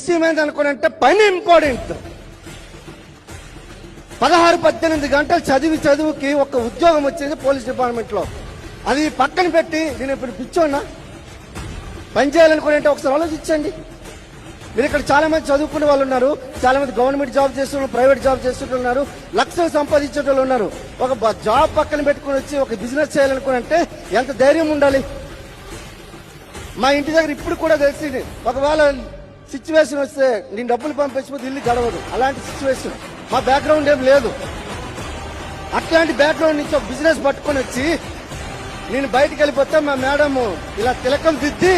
విషయం ఏంటనుకోనంటే పని ఇంపార్టెంట్. 16-18 గంటలు చదువుకి ఒక ఉద్యోగం వచ్చింది పోలీస్ డిపార్ట్మెంట్ లో. అది పక్కన పెట్టి నేను ఇప్పుడు పిచ్చోన్నా పని చేయాలనుకుంటే ఒకసారి ఆలోచించండి. మీరు ఇక్కడ చాలా మంది చదువుకునే వాళ్ళు ఉన్నారు, చాలా మంది గవర్నమెంట్ జాబ్ చేస్తున్నారు, ప్రైవేట్ జాబ్ చేస్తుంటున్నారు, లక్షలు సంపాదించే వాళ్ళు ఉన్నారు. ఒక జాబ్ పక్కన పెట్టుకుని వచ్చి ఒక బిజినెస్ చేయాలనుకుంటే ఎంత ధైర్యం ఉండాలి. మా ఇంటి దగ్గర ఇప్పుడు కూడా తెలిసింది, ఒకవేళ సిచ్యువేషన్ వస్తే నేను డబ్బులు పంపించకపోతే ఇల్లు గడవదు, అలాంటి సిచ్యువేషన్. మా బ్యాక్గ్రౌండ్ ఏం లేదు. అట్లాంటి బ్యాక్గ్రౌండ్ నుంచి ఒక బిజినెస్ పట్టుకొని వచ్చి నేను బయటకు వెళ్ళిపోతే మా మేడం ఇలా తిలకం దిద్ది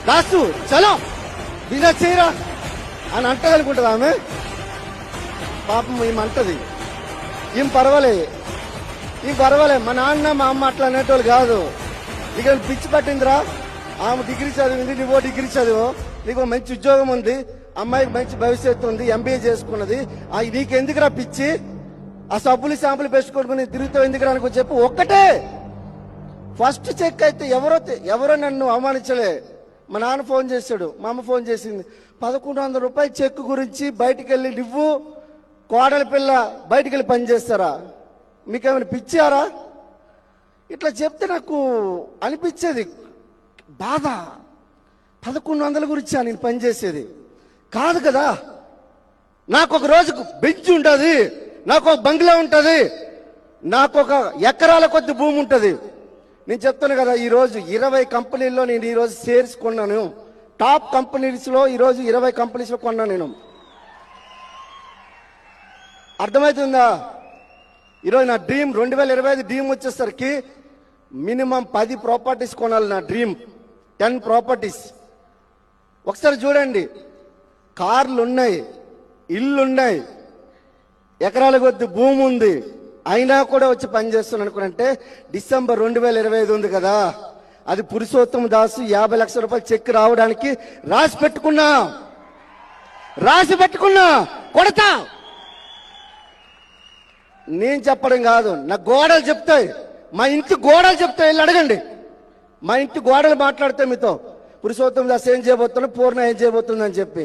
దాసు చలో బిజినెస్ చేయరా అని అంటదనుకుంటుంది ఆమె. పాపం ఏమంటది, ఏం పర్వాలేదు. మా నాన్న మా అమ్మ అట్లా అనేటోళ్ళు కాదు. ఇక పిచ్చి పట్టిందిరా, ఆమె డిగ్రీ చదివింది, నువ్వో డిగ్రీ చదివో, నీకు మంచి ఉద్యోగం ఉంది, అమ్మాయికి మంచి భవిష్యత్తు ఉంది, ఎంబీఏ చేసుకున్నది, నీకెందుకురా పిచ్చి, ఆ సబ్బులు శాంపులు పెట్టుకోనుకుని తిరుగుతావు ఎందుకురా అనుకో చెప్పు. ఒక్కటే ఫస్ట్ చెక్ అయితే ఎవరో నన్ను అవమానించలే. మా నాన్న ఫోన్ చేశాడు, మా అమ్మ ఫోన్ చేసింది, 1100 రూపాయల చెక్ గురించి బయటికి వెళ్ళి నువ్వు కోడలి పిల్ల బయటికి వెళ్ళి పని చేస్తారా, మీకేమైనా పిచ్చారా? ఇట్లా చెప్తే నాకు అనిపించేది బాధ. 1100 గురించి నేను పనిచేసేది కాదు కదా. నాకు ఒక రోజుకు బెంచ్ ఉంటుంది, నాకు ఒక బంగ్లా ఉంటుంది, నాకు ఒక ఎకరాల కొద్ది భూమి ఉంటుంది. నేను చెప్తాను కదా, ఈ రోజు 20 కంపెనీల్లో నేను ఈ రోజు షేర్స్ కొన్నాను. టాప్ కంపెనీస్ లో ఈ రోజు 20 కంపెనీస్ లో కొన్నాను నేను. అర్థమవుతుందా? ఈరోజు నా డ్రీమ్ 2025 డ్రీమ్ వచ్చేసరికి మినిమం 10 ప్రాపర్టీస్ కొనాలి. నా డ్రీమ్ 10 ప్రాపర్టీస్. ఒకసారి చూడండి, కార్లు ఉన్నాయి, ఇల్లున్నాయి, ఎకరాల కొద్ది భూమి ఉంది, అయినా కూడా వచ్చి పనిచేస్తున్నాను అనుకుంటే డిసెంబర్ 2025 ఉంది కదా, అది పురుషోత్తమ దాసు 50 లక్షల రూపాయలు చెక్ రావడానికి రాసి పెట్టుకున్నా కొడతా. నేను చెప్పడం కాదు, నా గోడలు చెప్తాయి, మా ఇంటి గోడలు చెప్తాయి. వెళ్ళి అడగండి, మా ఇంటి గోడలు మాట్లాడితే మీతో పురుషోత్తమ దాస్ ఏం చేయబోతున్నా, పూర్ణ ఏం చేయబోతుందని చెప్పి